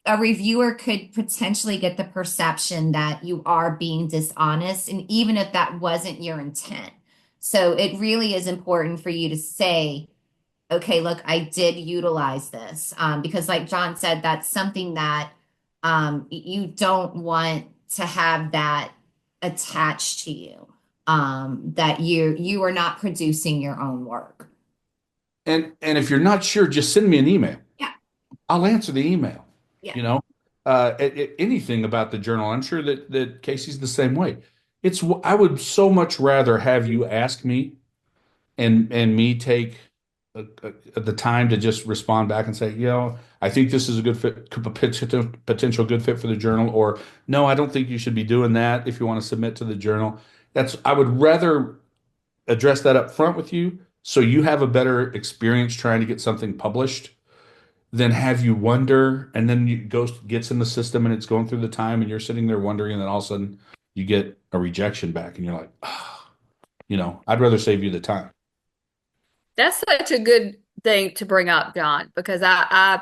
a reviewer could potentially get the perception that you are being dishonest, and even if that wasn't your intent. So it really is important for you to say, okay, look, I did utilize this, because like John said, that's something that you don't want to have that attached to you, that you are not producing your own work. And if you're not sure, just send me an email. Yeah, I'll answer the email. yeah. You know, anything about the journal. I'm sure that Casey's the same way. I would so much rather have you ask me and me take the time to just respond back and say, I think this is a good fit, potential good fit for the journal, or no, I don't think you should be doing that if you want to submit to the journal. I would rather address that up front with you so you have a better experience trying to get something published than have you wonder, and then you gets in the system and it's going through the time and you're sitting there wondering, and then all of a sudden you get a rejection back and you're like, ah, I'd rather save you the time. That's such a good thing to bring up, John, because I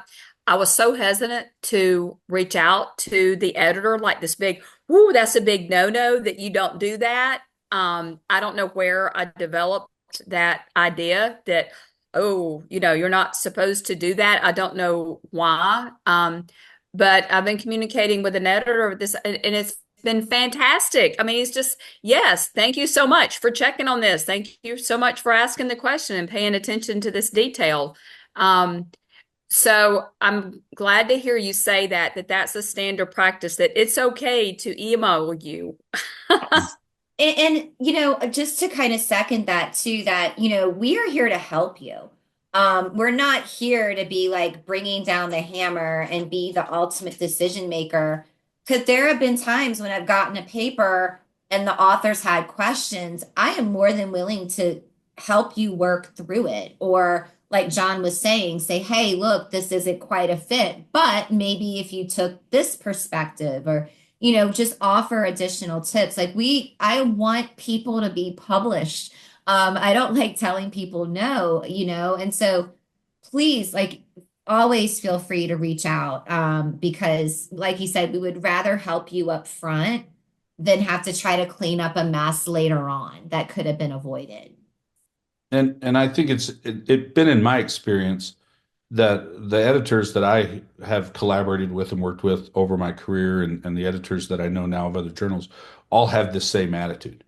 was so hesitant to reach out to the editor, like this big, whoo, that's a big no-no that you don't do that. I don't know where I developed that idea that, oh, you're not supposed to do that. I don't know why. But I've been communicating with an editor of this, and it's been fantastic. I mean, it's just, yes, thank you so much for checking on this. Thank you so much for asking the question and paying attention to this detail. Um, so I'm glad to hear you say that that's a standard practice, that it's okay to email you. Just to kind of second that too, that, we are here to help you. We're not here to be like bringing down the hammer and be the ultimate decision maker. Because there have been times when I've gotten a paper and the authors had questions. I am more than willing to help you work through it. Or like John was saying, say, hey, look, this isn't quite a fit, but maybe if you took this perspective, or just offer additional tips. I want people to be published. I don't like telling people no, and so please, like, always feel free to reach out, because like you said, we would rather help you up front than have to try to clean up a mess later on that could have been avoided. And I think it's been in my experience that the editors that I have collaborated with and worked with over my career, and the editors that I know now of other journals, all have the same attitude.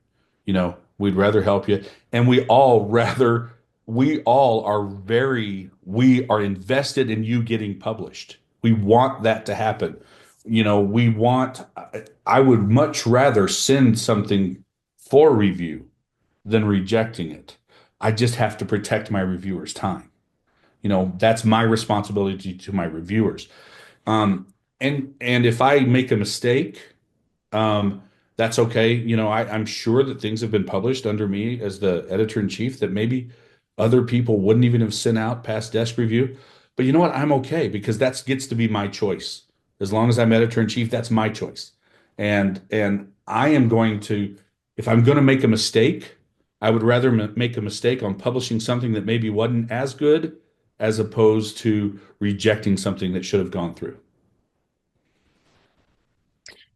We'd rather help you. And we are invested in you getting published. We want that to happen. I would much rather send something for review than rejecting it. I just have to protect my reviewers' time. That's my responsibility to my reviewers. And if I make a mistake, that's okay. I'm sure that things have been published under me as the editor in chief that maybe other people wouldn't even have sent out past desk review. But you know what? I'm okay, because that gets to be my choice. As long as I'm editor in chief, that's my choice. And I am going to, if I'm going to make a mistake, I would rather make a mistake on publishing something that maybe wasn't as good, as opposed to rejecting something that should have gone through.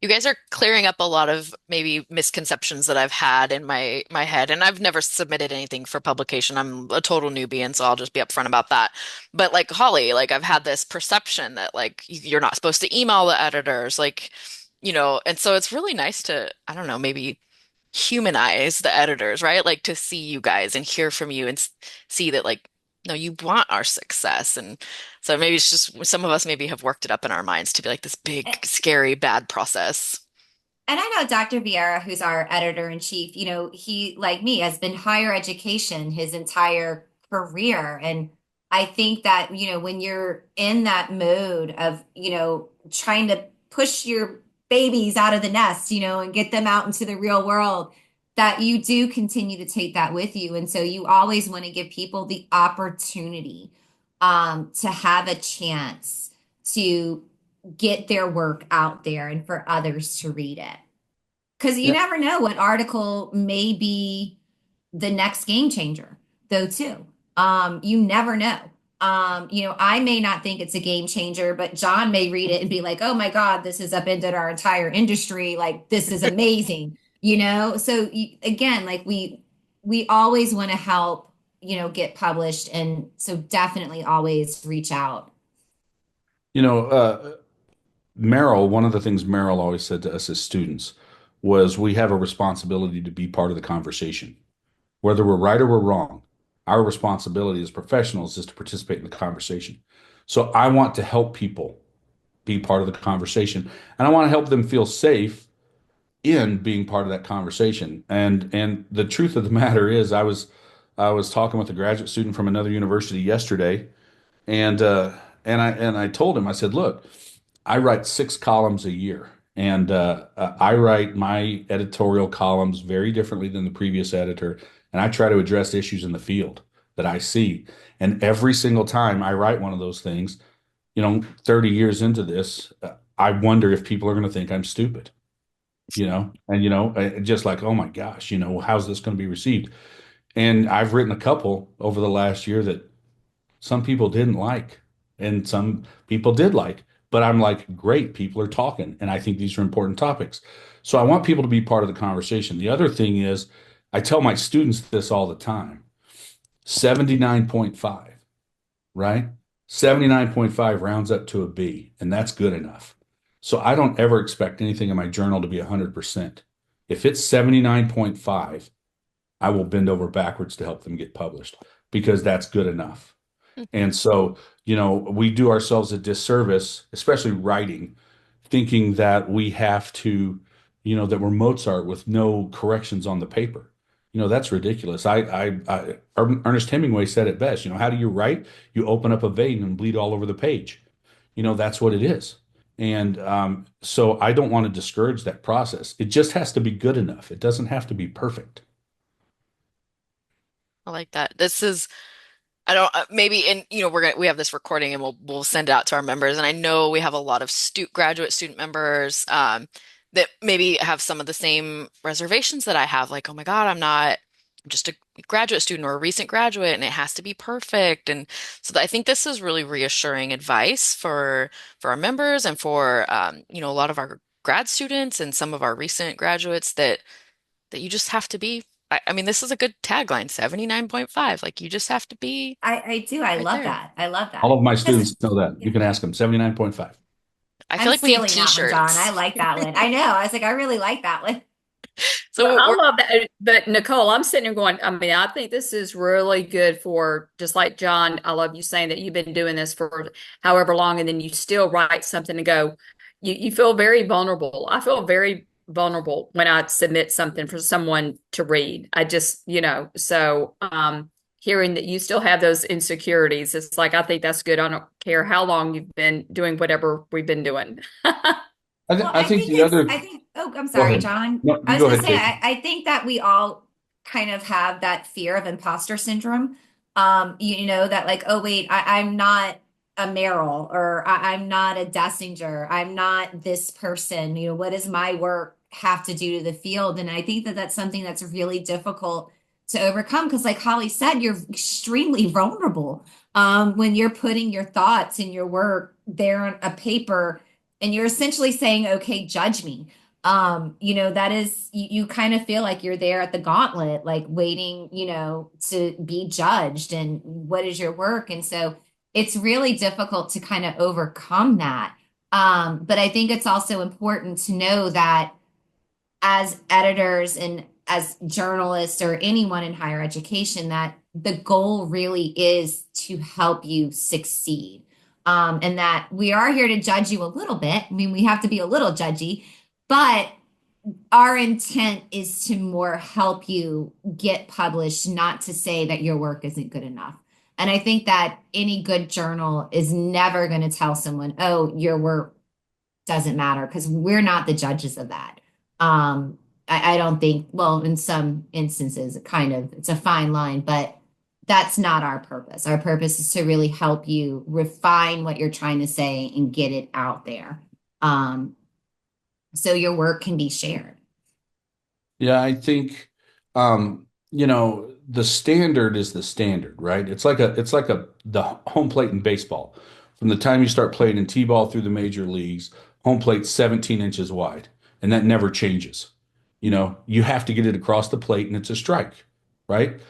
You guys are clearing up a lot of maybe misconceptions that I've had in my head, and I've never submitted anything for publication. I'm a total newbie, and so I'll just be upfront about that. But like Holly, like I've had this perception that like you're not supposed to email the editors, like, and so it's really nice to, I don't know, maybe humanize the editors, right? Like to see you guys and hear from you and see that like, no, you want our success. And so maybe it's just some of us maybe have worked it up in our minds to be like this big, scary, bad process. And I know Dr. Vieira, who's our editor in chief, he, like me, has been higher education his entire career. And I think that, when you're in that mode of, trying to push your babies out of the nest, and get them out into the real world, that you do continue to take that with you. And so you always want to give people the opportunity, to have a chance to get their work out there and for others to read it. Because you Yeah. never know what article may be the next game changer, though, too. You never know. I may not think it's a game changer, but John may read it and be like, oh my God, this has upended our entire industry. Like, this is amazing, So again, like we always want to help, get published. And so definitely always reach out. You know, uh, Merrill, one of the things Merrill always said to us as students was we have a responsibility to be part of the conversation. Whether we're right or we're wrong, our responsibility as professionals is to participate in the conversation. So I want to help people be part of the conversation, and I want to help them feel safe in being part of that conversation. And the truth of the matter is, I was talking with a graduate student from another university yesterday, and I told him, I said, look, I write 6 columns a year, and I write my editorial columns very differently than the previous editor, and I try to address issues in the field that I see. And every single time I write one of those things, 30 years into this, I wonder if people are going to think I'm stupid, and, just like, oh my gosh, how's this going to be received? And I've written a couple over the last year that some people didn't like and some people did like, but I'm like, great, people are talking. And I think these are important topics. So I want people to be part of the conversation. The other thing is, I tell my students this all the time, 79.5, right? 79.5 rounds up to a B, and that's good enough. So I don't ever expect anything in my journal to be 100%. If it's 79.5, I will bend over backwards to help them get published because that's good enough. And so, we do ourselves a disservice, especially writing, thinking that we have to, that we're Mozart with no corrections on the paper. That's ridiculous. Ernest Hemingway said it best. How do you write? You open up a vein and bleed all over the page. That's what it is. And so I don't want to discourage that process. It just has to be good enough. It doesn't have to be perfect. I like that. This is I don't maybe and we have this recording and we'll send it out to our members, and I know we have a lot of graduate student members that maybe have some of the same reservations that I have, like, oh my God, I'm just a graduate student or a recent graduate and it has to be perfect. And so I think this is really reassuring advice for our members and for a lot of our grad students and some of our recent graduates that you just have to be. I mean, this is a good tagline, 79.5. Like, you just have to be I do. I right love there. that. I love All that. of my Because students know that. yeah, You can ask them, 79.5. I feel I'm like we need stealing that one, John. I t-shirts. like that one. I know. I was like, I really like that one. Well, So I we're love that. But Nicole, I'm sitting here going, I mean, I think this is really good for just like John. I love you saying that you've been doing this for however long, and then you still write something and go, you feel very vulnerable. I feel very vulnerable when I submit something for someone to read. I just, so hearing that you still have those insecurities, it's like, I think that's good. I don't care how long you've been doing whatever we've been doing. Well, I think the other, I think, oh, I'm go sorry, ahead. John. No, I you was go going to ahead, say, Casey. I think that we all kind of have that fear of imposter syndrome. That like, oh, wait, I'm not a Merrill or I'm not a Dessinger. I'm not this person. What does my work have to do to the field? And I think that that's something that's really difficult to overcome because, like Holly said, you're extremely vulnerable when you're putting your thoughts and your work there on a paper and you're essentially saying, okay, judge me. That is, you kind of feel like you're there at the gauntlet, like waiting, to be judged and what is your work? And so it's really difficult to kind of overcome that. But I think it's also important to know that as editors and as journalists or anyone in higher education, that the goal really is to help you succeed. And that we are here to judge you a little bit. I mean, we have to be a little judgy, but our intent is to more help you get published, not to say that your work isn't good enough. And I think that any good journal is never going to tell someone, oh, your work doesn't matter, because we're not the judges of that. I don't think, well, in some instances, it's a fine line, but that's not our purpose. Our purpose is to really help you refine what you're trying to say and get it out there. So your work can be shared. Yeah, I think the standard is the standard, right? It's like the home plate in baseball. From the time you start playing in T-ball through the major leagues, home plate's 17 inches wide, and that never changes. You have to get it across the plate and it's a strike, right?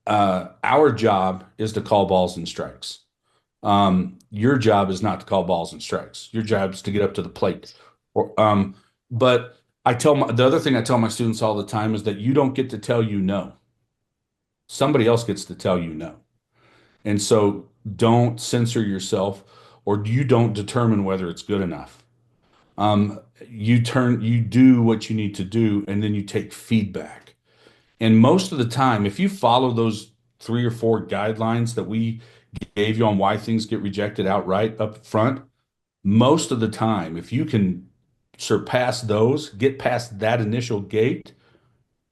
Our job is to call balls and strikes. Your job is not to call balls and strikes. Your job is to get up to the plate. But the other thing I tell my students all the time is that you don't get to tell you no. Somebody else gets to tell you no. And so don't censor yourself or you don't determine whether it's good enough. You do what you need to do and then you take feedback. And most of the time, if you follow those 3 or 4 guidelines that we gave you on why things get rejected outright up front, most of the time, if you can surpass those, get past that initial gate,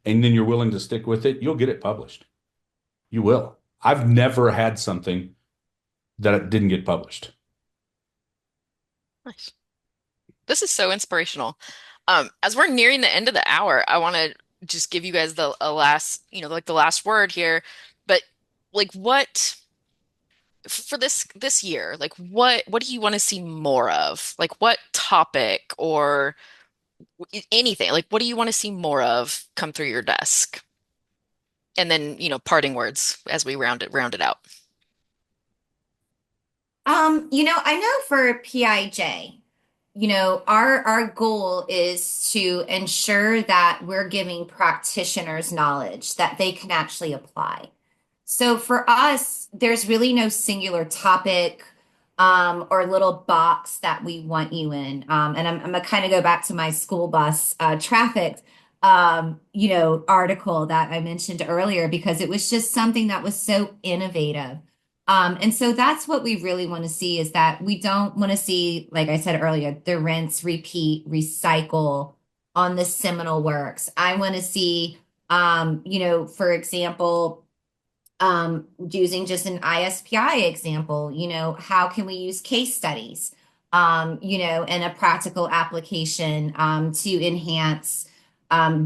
and then you're willing to stick with it, you'll get it published. You will. I've never had something that it didn't get published. Nice. This is so inspirational. As we're nearing the end of the hour, I want to just give you guys the a last, like the last word here. But like what for this year, like what do you want to see more of? Like what topic or anything? Like what do you want to see more of come through your desk? And then, parting words as we round it out. I know for PIJ, our goal is to ensure that we're giving practitioners knowledge that they can actually apply. So for us, there's really no singular topic or little box that we want you in. And I'm gonna kind of go back to my school bus traffic, article that I mentioned earlier because it was just something that was so innovative. And so that's what we really want to see is that we don't want to see, like I said earlier, the rinse, repeat, recycle on the seminal works. I want to see, for example, using just an ISPI example, how can we use case studies, and a practical application to enhance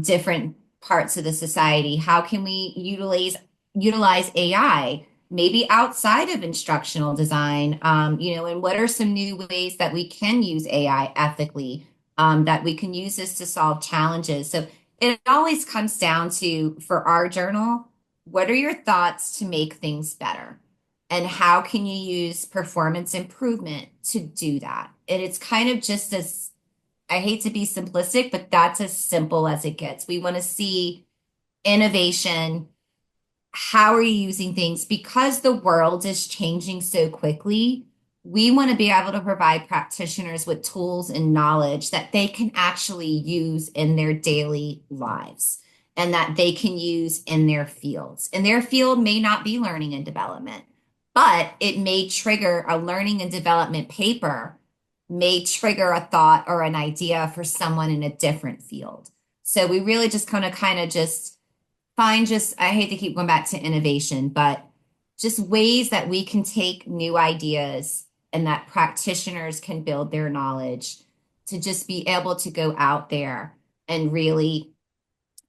different parts of the society? How can we utilize AI, maybe outside of instructional design, and what are some new ways that we can use AI ethically, that we can use this to solve challenges? So it always comes down to, for our journal, what are your thoughts to make things better? And how can you use performance improvement to do that? And it's kind of just as, I hate to be simplistic, but that's as simple as it gets. We want to see innovation. How are you using things? Because the world is changing so quickly, we want to be able to provide practitioners with tools and knowledge that they can actually use in their daily lives and that they can use in their fields. And their field may not be learning and development, but it may trigger a learning and development paper, may trigger a thought or an idea for someone in a different field. So we really just kind of just find I hate to keep going back to innovation, but just ways that we can take new ideas and that practitioners can build their knowledge to just be able to go out there and really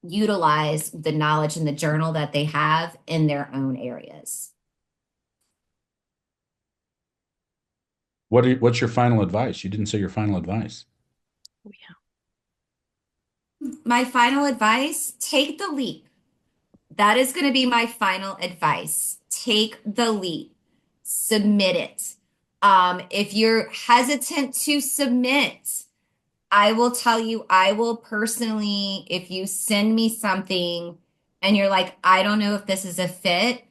utilize the knowledge in the journal that they have in their own areas. What's your final advice? You didn't say your final advice. Oh, yeah. My final advice, take the leap. That is going to be my final advice. Take the leap. Submit it. If you're hesitant to submit, I will tell you, I will personally, if you send me something and you're like, I don't know if this is a fit,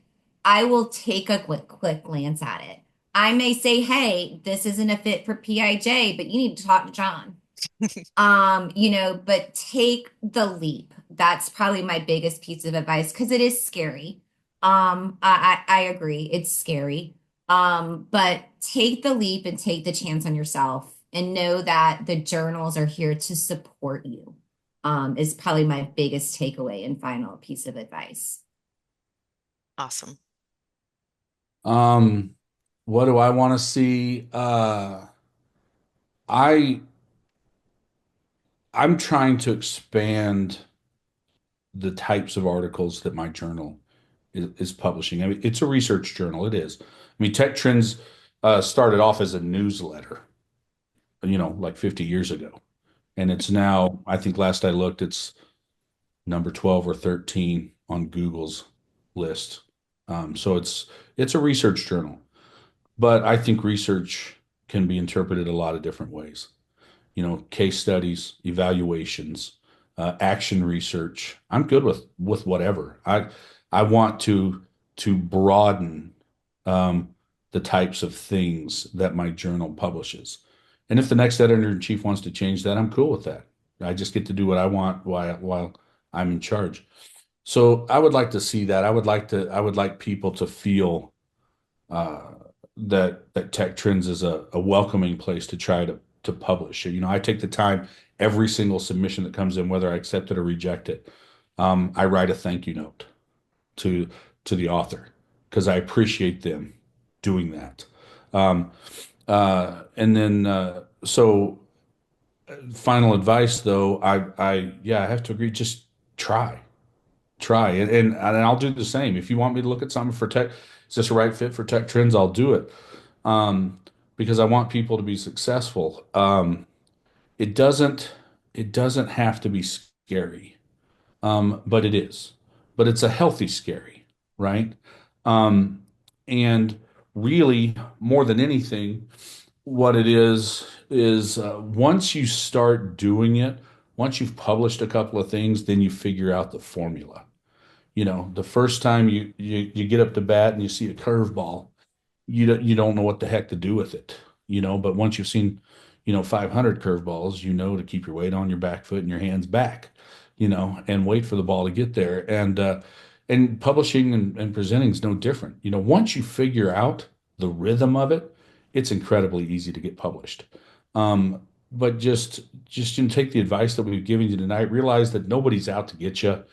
I will take a quick glance at it. I may say, hey, this isn't a fit for PIJ, but you need to talk to John. But take the leap. That's probably my biggest piece of advice because it is scary. I agree, it's scary. But take the leap and take the chance on yourself and know that the journals are here to support you. Is probably my biggest takeaway and final piece of advice. Awesome. What do I want to see? I I'm trying to expand the types of articles that my journal is publishing. I mean, it's a research journal. It is. I mean, Tech Trends started off as a newsletter, like 50 years ago. And it's now, I think last I looked, it's number 12 or 13 on Google's list. So it's a research journal. But I think research can be interpreted a lot of different ways. Case studies, evaluations, action research. I'm good with whatever. I want to broaden the types of things that my journal publishes. And if the next editor-in-chief wants to change that, I'm cool with that. I just get to do what I want while I'm in charge. So I would like to see that. I would like people to feel uh, that Tech Trends is a welcoming place to try to publish. I take the time every single submission that comes in, whether I accept it or reject it, I write a thank you note to the author because I appreciate them doing that. Um, and then so final advice though, yeah, I have to agree. Just try, try, and I'll do the same. If you want me to look at something for tech, is this a right fit for tech trends? I'll do it. Um, because I want people to be successful. It doesn't it doesn't have to be scary. But it is. But it's a healthy scary, right? Um, and really, more than anything, what it is once you start doing it, once you've published a couple of things, then you figure out the formula. The first time you get up to bat and you see a curveball, you don't know what the heck to do with it, but once you've seen 500 curveballs, to keep your weight on your back foot and your hands back, and wait for the ball to get there. And publishing and presenting is no different. Once you figure out the rhythm of it, it's incredibly easy to get published. But just take the advice that we've given you tonight. Realize that nobody's out to get you.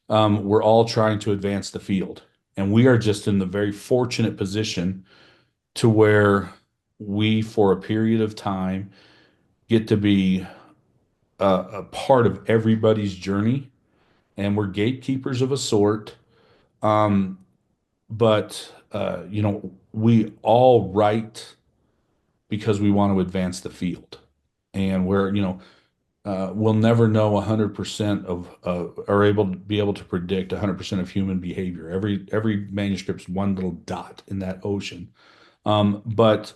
We're all trying to advance the field, and we are just in the very fortunate position to where we, for a period of time, get to be a part of everybody's journey, and we're gatekeepers of a sort. Um, but we all write because we want to advance the field, and we'll never know 100% or be able to predict 100% of human behavior. Every manuscript's one little dot in that ocean. But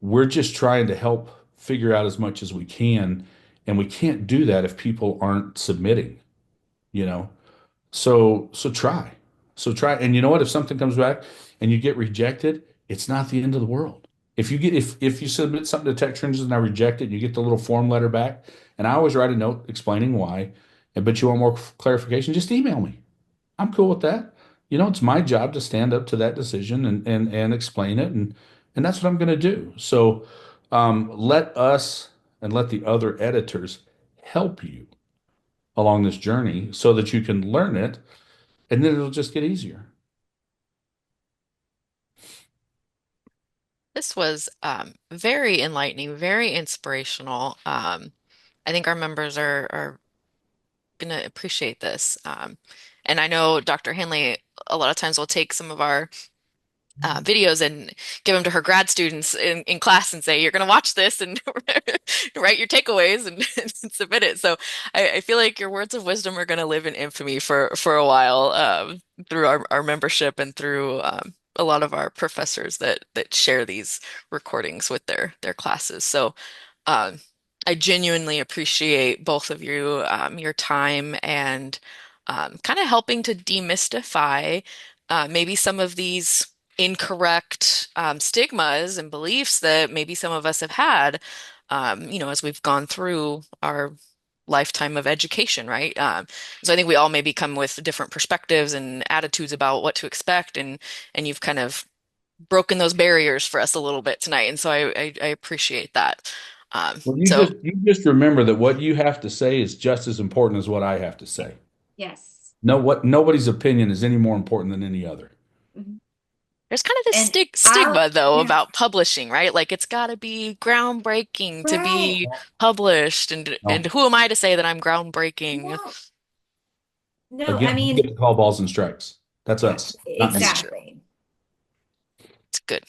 we're just trying to help figure out as much as we can, and we can't do that if people aren't submitting, you know. So try. So try. And you know what? If something comes back and you get rejected, it's not the end of the world. If you submit something to Tech Trends and I reject it, and you get the little form letter back, and I always write a note explaining why, but you want more clarification, just email me. I'm cool with that. It's my job to stand up to that decision and explain it, and that's what I'm going to do. So let us and let the other editors help you along this journey so that you can learn it, and then it'll just get easier. This was very enlightening, very inspirational. I think our members are going to appreciate this. And I know Dr. Hanley a lot of times will take some of our videos and give them to her grad students in class and say, you're going to watch this and write your takeaways and submit it. So I feel like your words of wisdom are going to live in infamy for a while through our membership and through a lot of our professors that share these recordings with their classes. So um, I genuinely appreciate both of you, your time and kind of helping to demystify maybe some of these incorrect stigmas and beliefs that maybe some of us have had, as we've gone through our lifetime of education, right? So I think we all maybe come with different perspectives and attitudes about what to expect, and you've kind of broken those barriers for us a little bit tonight, and so I appreciate that. Well, So you just remember that what you have to say is just as important as what I have to say. Yes. No, what nobody's opinion is any more important than any other. Mhm. there's kind of this And stigma though yeah, about publishing, right? Like it's got to be groundbreaking to right. be published, and No. who am I to say that I'm groundbreaking? No, no, I Again, we get mean, to call balls and strikes. That's yeah, us, not That's you. true. exactly. It's good.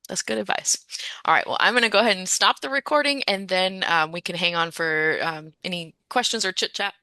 That's good advice. All right, well, I'm going to go ahead and stop the recording, and then we can hang on for any questions or chit chat.